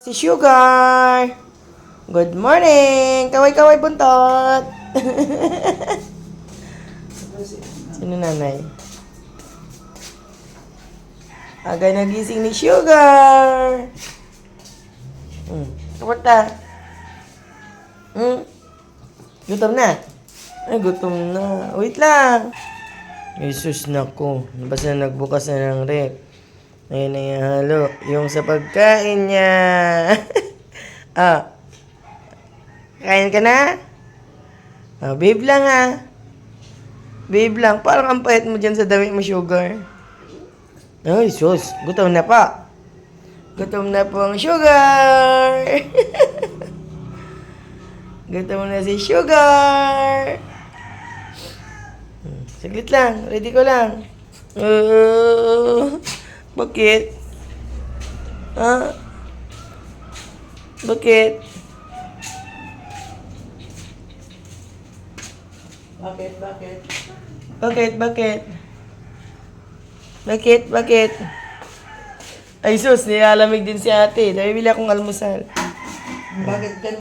Si Sugar! Good morning! Kaway-kaway buntot! Sino nanay? Agay nagising ni Sugar! Kapunta? Gutom na? Ay, gutom na. Wait lang! Jesus nako. Basta nagbukas na ng rep. Ayun na yung halo. Yung sa pagkain niya. Kain ka na? Babe lang Babe lang. Parang ang payat mo dyan sa damit mo, Sugar. Ay, sus. Gutom na pa. Gutom na po ang Sugar. Gutom na si Sugar. Saglit lang. Ready ko lang. Bakit? Bakit? Bakit? Ay sus, nilalamig din si ate. Nabibili akong almusal. Bakit ganun?